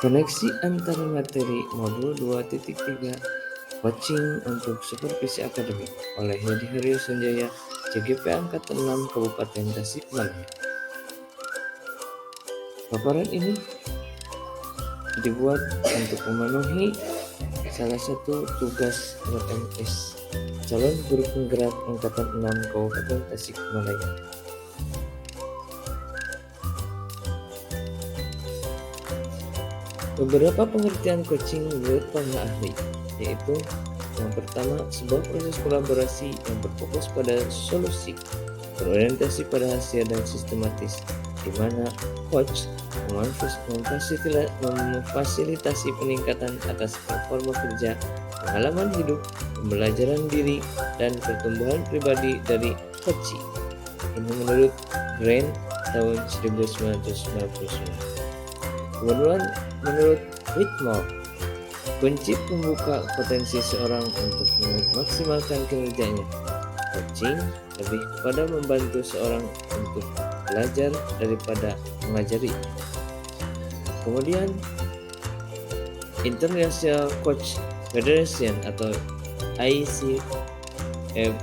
Koneksi antara materi modul 2.3 Coaching untuk Supervisi Akademik oleh Hedi Haryo Sanjaya, CGP Angkatan 6 Kabupaten Tasikmalaya. Paparan ini dibuat untuk memenuhi salah satu tugas LMS calon guru penggerak Angkatan 6 Kabupaten Tasikmalaya. Beberapa pengertian coaching menurut para ahli, yaitu yang pertama, sebuah proses kolaborasi yang berfokus pada solusi, berorientasi pada hasil dan sistematis, di mana coach memfasilitasi peningkatan atas performa kerja, pengalaman hidup, pembelajaran diri, dan pertumbuhan pribadi dari coaching. Ini menurut Grant tahun 1999. Kemudian menurut Whitmore, kunci pembuka potensi seorang untuk memaksimalkan kinerjanya. Coaching lebih kepada membantu seorang untuk belajar daripada mengajari. Kemudian International Coach Federation atau ICF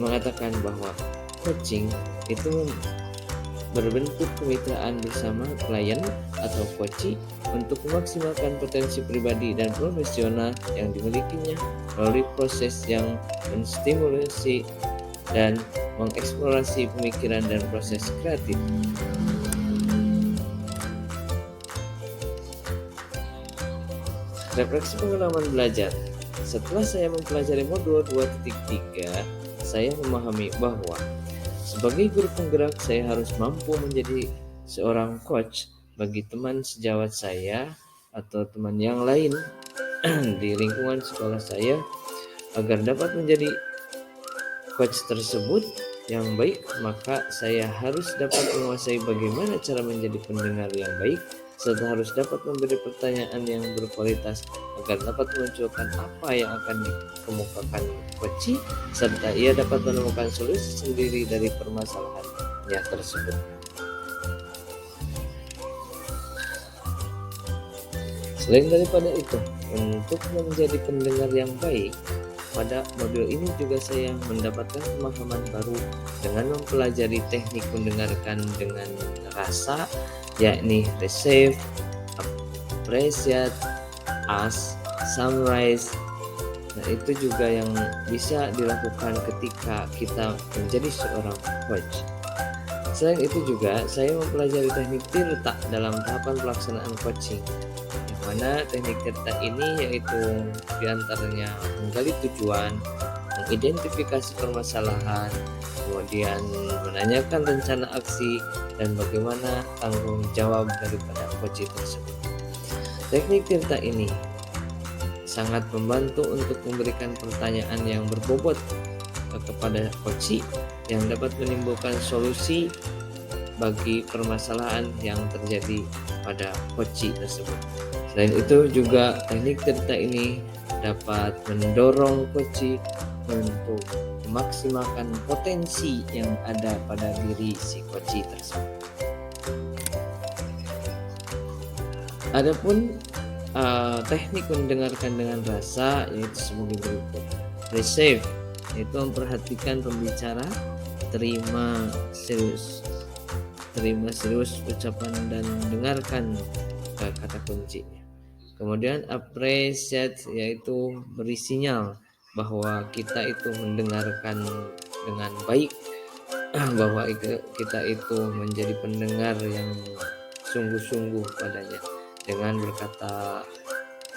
mengatakan bahwa coaching itu berbentuk kemitraan bersama klien atau coachee untuk memaksimalkan potensi pribadi dan profesional yang dimilikinya melalui proses yang menstimulasi dan mengeksplorasi pemikiran dan proses kreatif. Refleksi pengalaman belajar. Setelah saya mempelajari modul 2.3, saya memahami bahwa sebagai guru penggerak, saya harus mampu menjadi seorang coach bagi teman sejawat saya atau teman yang lain di lingkungan sekolah saya agar dapat menjadi coach tersebut yang baik. Maka saya harus dapat menguasai bagaimana cara menjadi pendengar yang baik, serta harus dapat memberi pertanyaan yang berkualitas agar dapat memunculkan apa yang akan dikemukakan coachee, serta ia dapat menemukan solusi sendiri dari permasalahannya tersebut. Selain daripada itu, untuk menjadi pendengar yang baik, pada modul ini juga saya mendapatkan pemahaman baru dengan mempelajari teknik mendengarkan dengan rasa, yakni receive, appreciate, ask, summarize. Nah, itu juga yang bisa dilakukan ketika kita menjadi seorang coach. Selain itu juga saya mempelajari teknik tirta dalam tahapan pelaksanaan coaching, yang mana teknik tirta ini yaitu diantaranya menggali tujuan, mengidentifikasi permasalahan, kemudian menanyakan rencana aksi dan bagaimana tanggung jawab daripada coachee tersebut. Teknik tirta ini sangat membantu untuk memberikan pertanyaan yang berbobot kepada coachee yang dapat menimbulkan solusi bagi permasalahan yang terjadi pada coachee tersebut. Selain itu juga teknik tirta ini dapat mendorong coachee untuk memaksimalkan potensi yang ada pada diri si coachee tersebut. Adapun teknik mendengarkan dengan rasa yaitu sebagai berikut. Receive yaitu memperhatikan pembicara, terima serius ucapan dan dengarkan kata kuncinya. Kemudian appreciate yaitu beri sinyal bahwa kita itu mendengarkan dengan baik, bahwa kita itu menjadi pendengar yang sungguh-sungguh padanya dengan berkata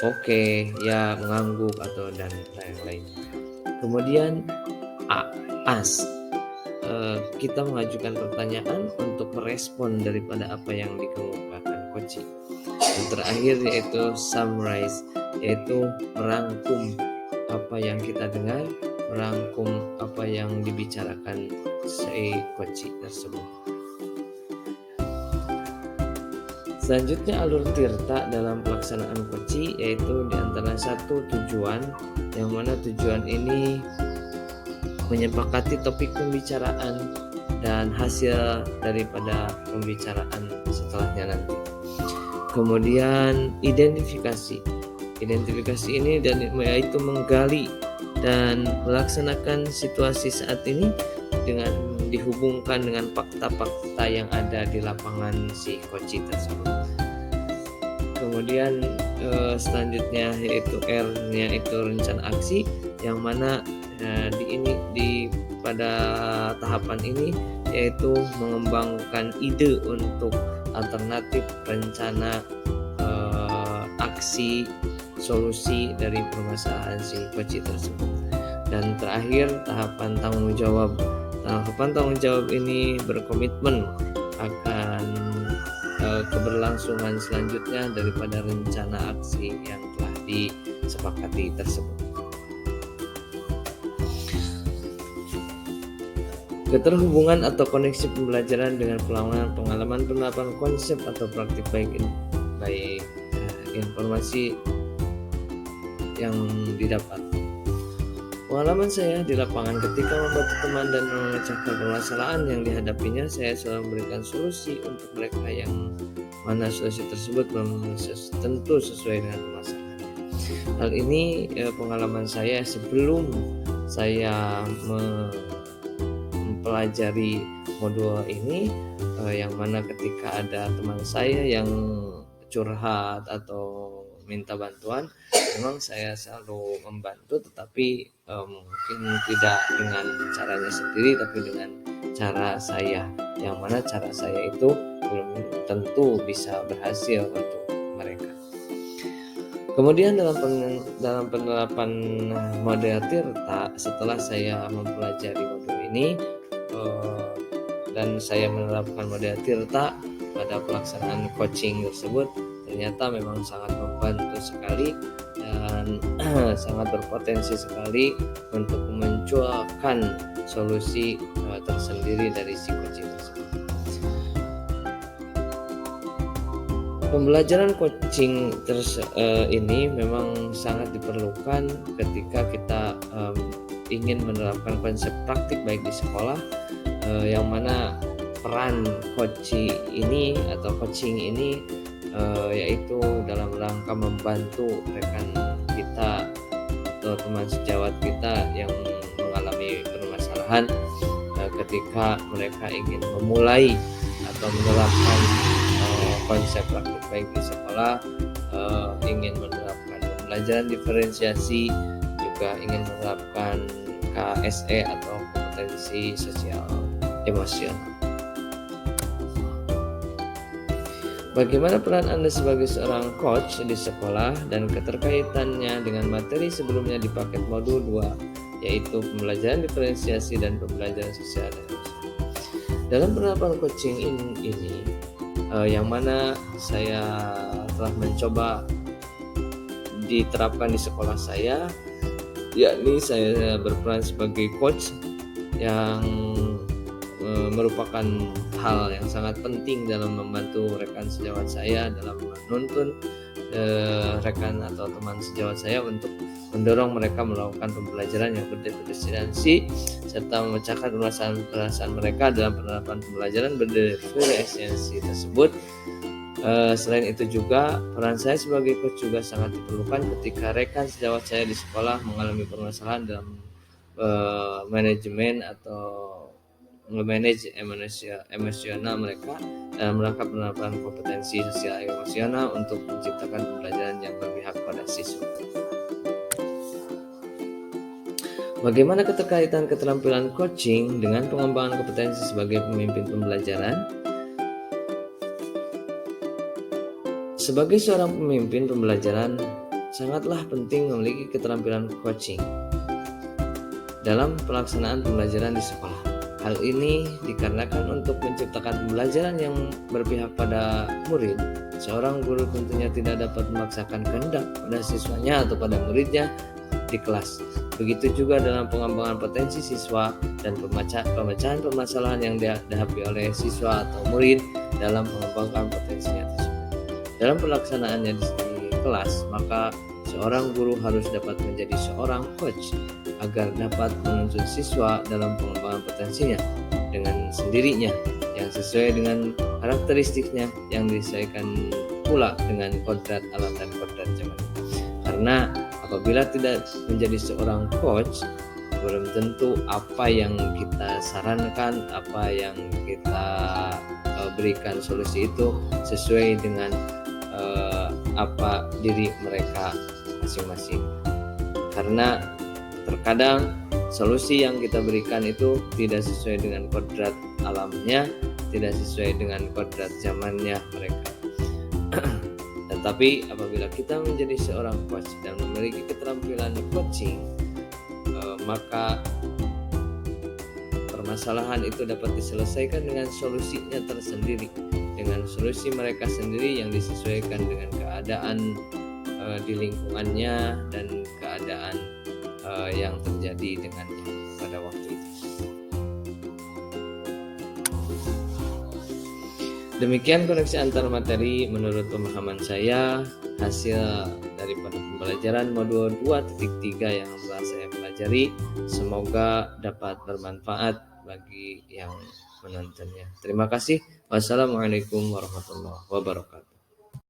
oke, ya, mengangguk atau dan lain-lain. Kemudian ask, kita mengajukan pertanyaan untuk merespon daripada apa yang dikemukakan coachee. Yang terakhir yaitu summarize, yaitu merangkum apa yang kita dengar, merangkum apa yang dibicarakan si coachee tersebut. Selanjutnya alur tirta dalam pelaksanaan coaching yaitu diantara satu tujuan, yang mana tujuan ini menyepakati topik pembicaraan dan hasil daripada pembicaraan setelahnya nanti. Kemudian identifikasi. Identifikasi ini yaitu menggali dan melaksanakan situasi saat ini dengan dihubungkan dengan fakta-fakta yang ada di lapangan si koci tersebut. Kemudian selanjutnya yaitu R-nya itu rencana aksi, yang mana pada tahapan ini yaitu mengembangkan ide untuk alternatif rencana aksi solusi dari permasalahan si koci tersebut. Dan terakhir tahapan tanggung jawab. Tahapan tanggung jawab ini berkomitmen akan keberlangsungan selanjutnya daripada rencana aksi yang telah disepakati tersebut. Keterhubungan atau koneksi pembelajaran dengan pengalaman penerapan konsep atau praktik baik informasi yang didapat. Pengalaman saya di lapangan ketika membantu teman dan memecahkan permasalahan yang dihadapinya, saya selalu memberikan solusi untuk mereka yang mana solusi tersebut belum tentu sesuai dengan permasalahannya. Hal ini pengalaman saya sebelum saya mempelajari modul ini, yang mana ketika ada teman saya yang curhat atau minta bantuan, memang saya selalu membantu, tetapi mungkin tidak dengan caranya sendiri, tapi dengan cara saya, yang mana cara saya itu belum tentu bisa berhasil untuk mereka. Kemudian dalam penerapan model Tirta, setelah saya mempelajari modul ini dan saya menerapkan model Tirta pada pelaksanaan coaching tersebut, ternyata memang sangat membantu sekali dan sangat berpotensi sekali untuk memunculkan solusi tersendiri dari si coaching tersebut. Pembelajaran coaching ini memang sangat diperlukan ketika kita ingin menerapkan konsep praktik baik di sekolah, yang mana peran coaching ini yaitu dalam rangka membantu rekan kita atau teman sejawat kita yang mengalami permasalahan ketika mereka ingin memulai atau menerapkan konsep praktik baik di sekolah, ingin menerapkan pembelajaran diferensiasi, juga ingin menerapkan KSE atau kompetensi sosial emosional. Bagaimana peran Anda sebagai seorang coach di sekolah dan keterkaitannya dengan materi sebelumnya di paket modul 2, yaitu pembelajaran diferensiasi dan pembelajaran sosial dan emosional. Dalam penerapan coaching ini yang mana saya telah mencoba diterapkan di sekolah saya, yakni saya berperan sebagai coach yang merupakan hal yang sangat penting dalam membantu rekan sejawat saya dalam menuntun rekan atau teman sejawat saya untuk mendorong mereka melakukan pembelajaran yang berdiferensiasi serta memecahkan permasalahan mereka dalam penerapan pembelajaran berdiferensiasi tersebut. Selain itu juga peran saya sebagai coach juga sangat diperlukan ketika rekan sejawat saya di sekolah mengalami permasalahan dalam manajemen atau memanage emosional mereka dalam rangka penerapan kompetensi sosial emosional untuk menciptakan pembelajaran yang berpihak pada siswa. Bagaimana keterkaitan keterampilan coaching dengan pengembangan kompetensi sebagai pemimpin pembelajaran? Sebagai seorang pemimpin pembelajaran, sangatlah penting memiliki keterampilan coaching dalam pelaksanaan pembelajaran di sekolah. Hal ini dikarenakan untuk menciptakan pembelajaran yang berpihak pada murid, seorang guru tentunya tidak dapat memaksakan kehendak pada siswanya atau pada muridnya di kelas. Begitu juga dalam pengembangan potensi siswa dan pemecahan permasalahan yang dihadapi oleh siswa atau murid dalam mengembangkan potensinya tersebut. Dalam pelaksanaannya di kelas, maka seorang guru harus dapat menjadi seorang coach agar dapat menuntun siswa dalam pengembangan potensinya dengan sendirinya yang sesuai dengan karakteristiknya yang disesuaikan pula dengan kodrat alam dan kodrat zaman. Karena apabila tidak menjadi seorang coach, belum tentu apa yang kita sarankan, apa yang kita berikan solusi itu sesuai dengan apa diri mereka masing-masing. Karena terkadang solusi yang kita berikan itu tidak sesuai dengan kodrat alamnya, tidak sesuai dengan kodrat zamannya mereka. Tetapi apabila kita menjadi seorang coach dan memiliki keterampilan coaching, maka permasalahan itu dapat diselesaikan dengan solusinya tersendiri, dengan solusi mereka sendiri yang disesuaikan dengan keadaan di lingkungannya dan keadaan yang terjadi dengannya pada waktu itu. Demikian koneksi antar materi menurut pemahaman saya, hasil daripada pembelajaran modul 2.3 yang telah saya pelajari. Semoga dapat bermanfaat bagi yang menontonnya. Terima kasih. Wassalamualaikum warahmatullahi wabarakatuh.